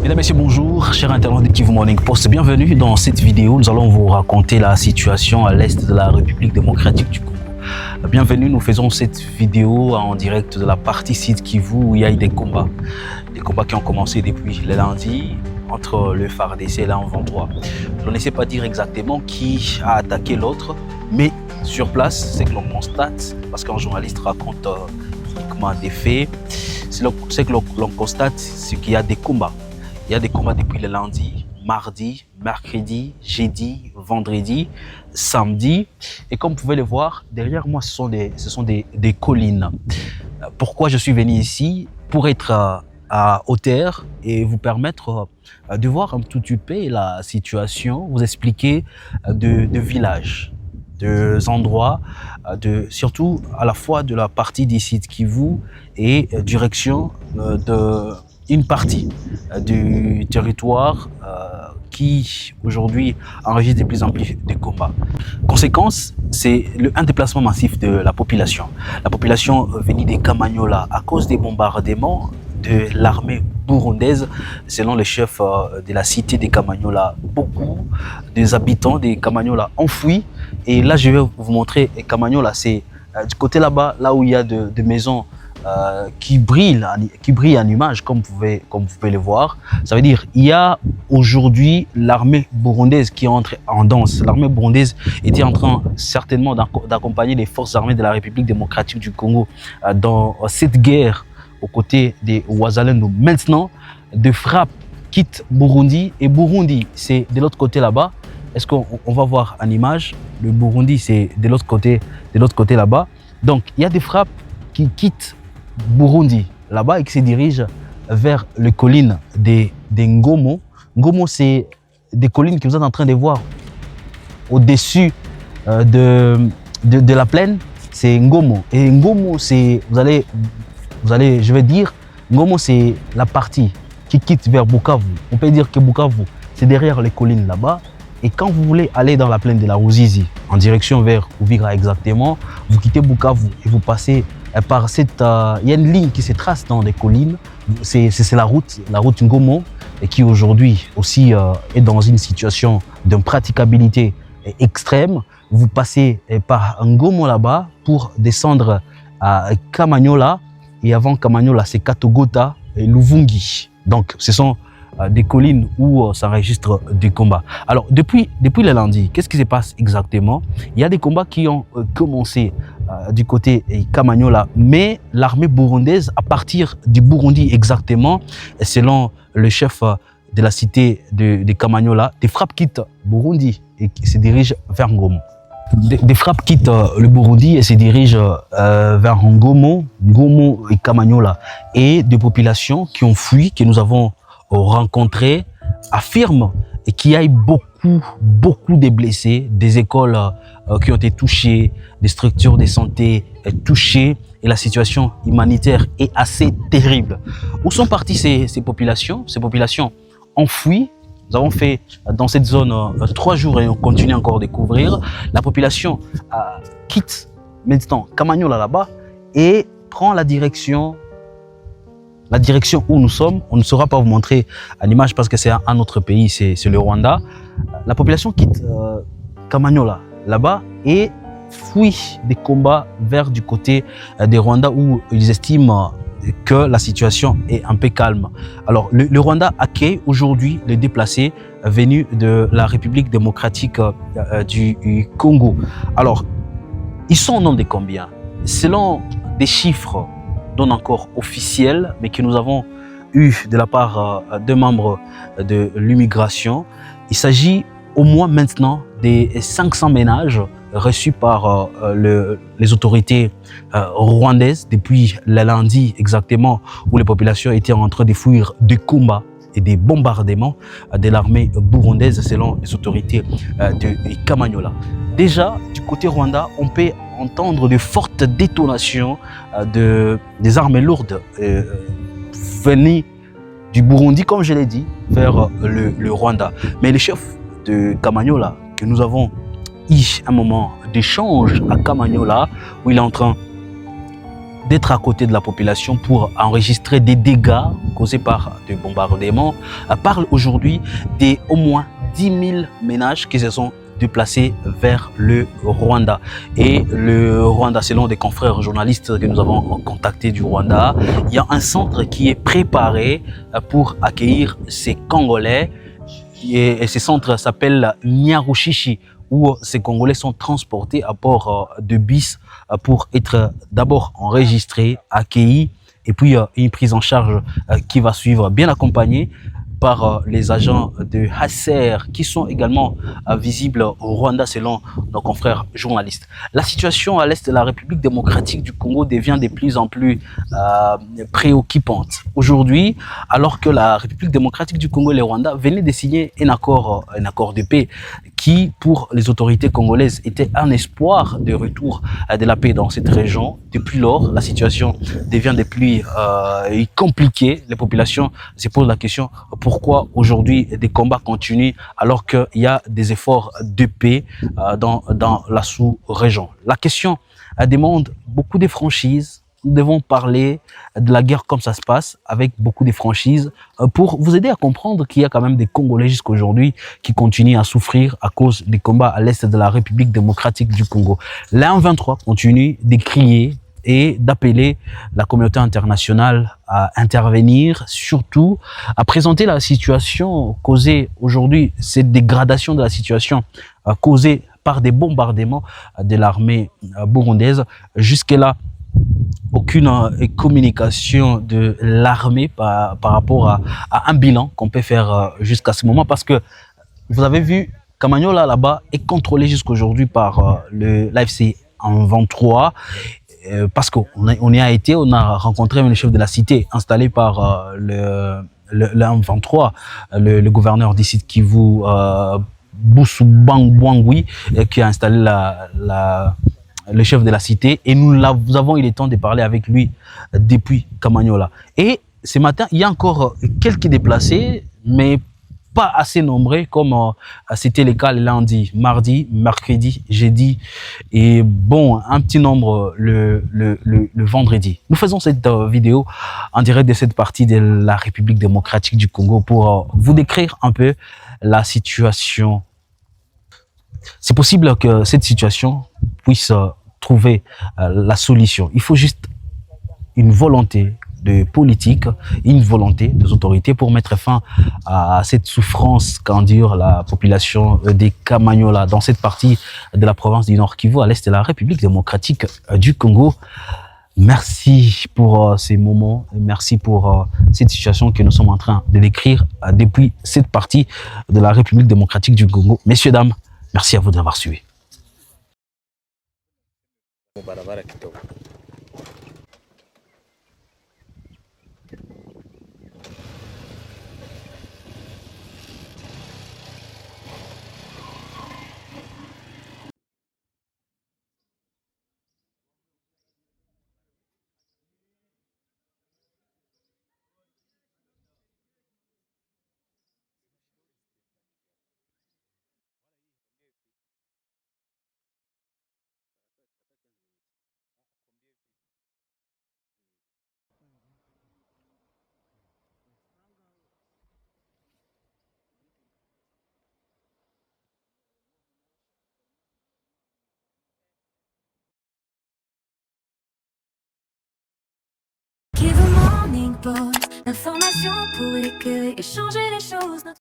Mesdames, Messieurs, bonjour, chers internautes de Kivu Morning Post. Bienvenue dans cette vidéo. Nous allons vous raconter la situation à l'est de la République démocratique du Congo. Bienvenue, nous faisons cette vidéo en direct de la partie Sud Kivu où il y a eu des combats. Des combats qui ont commencé depuis le lundi entre le FARDC et l'M23. Je ne sais pas dire exactement qui a attaqué l'autre, mais sur place, c'est que l'on constate, parce qu'un journaliste raconte uniquement des faits, c'est que l'on constate qu'il y a des combats. Il y a des combats depuis le lundi, mardi, mercredi, jeudi, vendredi, samedi. Et comme vous pouvez le voir, derrière moi, ce sont des collines. Pourquoi je suis venu ici? Pour être à hauteur et vous permettre de voir un tout petit peu la situation, vous expliquer de villages, des endroits, surtout à la fois de la partie des sites Kivu et direction une partie du territoire qui aujourd'hui enregistre de plus en plus de combats. Conséquence, c'est un déplacement massif de la population. La population venue des Kamanyola à cause des bombardements de l'armée burundaise, selon le chef de la cité des Kamanyola. Beaucoup des habitants des Kamanyola enfouis. Et là, je vais vous montrer Kamanyola, c'est du côté là-bas, là où il y a de maisons qui brillent en images, comme vous pouvez le voir. Ça veut dire il y a aujourd'hui l'armée burundaise qui entre en danse. L'armée burundaise était en train certainement d'accompagner les forces armées de la République démocratique du Congo dans cette guerre aux côtés des Wazalendo. Maintenant, de frappe quitte Burundi et Burundi, c'est de l'autre côté là-bas. Est-ce qu'on va voir en image? Le Burundi, c'est de l'autre côté là-bas. Donc, il y a des frappes qui quittent Burundi là-bas et qui se dirigent vers les collines des Ngomo. Ngomo, c'est des collines que vous êtes en train de voir au-dessus de la plaine. C'est Ngomo. Et Ngomo, c'est, vous allez, je vais dire, Ngomo, c'est la partie qui quitte vers Bukavu. On peut dire que Bukavu, c'est derrière les collines là-bas. Et quand vous voulez aller dans la plaine de la Ruzizi, en direction vers Uvira exactement, vous quittez Bukavu et vous passez par cette... il y a une ligne qui se trace dans les collines. C'est la route Ngomo, et qui aujourd'hui aussi est dans une situation d'impraticabilité extrême. Vous passez par Ngomo là-bas pour descendre à Kamanyola. Et avant Kamanyola, c'est Katogota et Luvungi. Donc, ce sont des collines où s'enregistrent des combats. Alors, depuis le lundi, qu'est-ce qui se passe exactement? Il y a des combats qui ont commencé du côté Kamanyola, mais l'armée burundaise, à partir du Burundi exactement, selon le chef de la cité de Kamanyola, des frappes quittent Burundi et se dirigent vers Ngomo. Des frappes quittent le Burundi et se dirigent vers Ngomo et Kamanyola. Et des populations qui ont fui, que nous avons rencontrés, affirment qu'il y a eu beaucoup de blessés, des écoles qui ont été touchées, des structures de santé touchées, et la situation humanitaire est assez terrible. Où sont parties ces populations? Ces populations enfouies. Nous avons fait dans cette zone 3 jours et on continue encore à découvrir. La population quitte maintenant Kamanyola là-bas et prend la direction où nous sommes. On ne saura pas vous montrer à l'image parce que c'est un autre pays, c'est le Rwanda. La population quitte Kamanyola là-bas et fuit des combats vers du côté des Rwanda où ils estiment que la situation est un peu calme. Alors, le Rwanda accueille aujourd'hui les déplacés venus de la République démocratique du Congo. Alors, ils sont au nombre de combien? Selon des chiffres non encore officiels, mais que nous avons eu de la part de membres de l'immigration, il s'agit au moins maintenant des 500 ménages reçus par les autorités rwandaises depuis le lundi exactement, où les populations étaient en train de fuir des combats et des bombardements de l'armée burundaise selon les autorités de Kamanyola. Déjà, du côté Rwanda, on peut entendre de fortes détonations des armes lourdes venues du Burundi, comme je l'ai dit, vers le Rwanda. Mais le chef de Kamanyola, que nous avons eu un moment d'échange à Kamanyola, où il est en train d'être à côté de la population pour enregistrer des dégâts causés par des bombardements, parle aujourd'hui d'au moins 10 000 ménages qui se sont déplacés vers le Rwanda. Et le Rwanda, selon des confrères journalistes que nous avons contactés du Rwanda, il y a un centre qui est préparé pour accueillir ces Congolais. Et ce centre s'appelle Nyarushishi, où ces Congolais sont transportés à bord de bus pour être d'abord enregistrés, accueillis, et puis une prise en charge qui va suivre, bien accompagnée par les agents de HCR qui sont également visibles au Rwanda selon nos confrères journalistes. La situation à l'est de la République démocratique du Congo devient de plus en plus préoccupante. Aujourd'hui, alors que la République démocratique du Congo et le Rwanda venaient de signer un accord de paix qui, pour les autorités congolaises, était un espoir de retour de la paix dans cette région. Depuis lors, la situation devient de plus compliquée. Les populations se posent la question pourquoi aujourd'hui des combats continuent alors qu'il y a des efforts de paix dans la sous-région. La question demande beaucoup de franchise. Nous devons parler de la guerre comme ça se passe, avec beaucoup de franchise, pour vous aider à comprendre qu'il y a quand même des Congolais jusqu'à aujourd'hui qui continuent à souffrir à cause des combats à l'est de la République démocratique du Congo. La M23 continue de crier et d'appeler la communauté internationale à intervenir, surtout à présenter la situation causée aujourd'hui, cette dégradation de la situation causée par des bombardements de l'armée burundaise. Jusque-là, aucune communication de l'armée par rapport à un bilan qu'on peut faire jusqu'à ce moment, parce que vous avez vu, Kamanyola là-bas est contrôlé jusqu'aujourd'hui par l'AFC en 23, parce qu'on y a été, on a rencontré le chef de la cité installé par le M23, le gouverneur d'ici Kivu, Boussou Bangui, qui a installé le chef de la cité, et nous avons eu le temps de parler avec lui depuis Kamanyola. Et ce matin, il y a encore quelques déplacés, mais pas assez nombreux comme c'était le cas le lundi, mardi, mercredi, jeudi, et bon, un petit nombre le vendredi. Nous faisons cette vidéo en direct de cette partie de la République démocratique du Congo pour vous décrire un peu la situation. C'est possible que cette situation puisse trouver la solution. Il faut juste une volonté de politique, une volonté des autorités pour mettre fin à cette souffrance qu'endure la population des Kamanyola dans cette partie de la province du Nord Kivu à l'est de la République démocratique du Congo. Merci pour ces moments, merci pour cette situation que nous sommes en train de décrire depuis cette partie de la République démocratique du Congo. Messieurs, dames, merci à vous d'avoir suivi. Information pour éclairer et changer les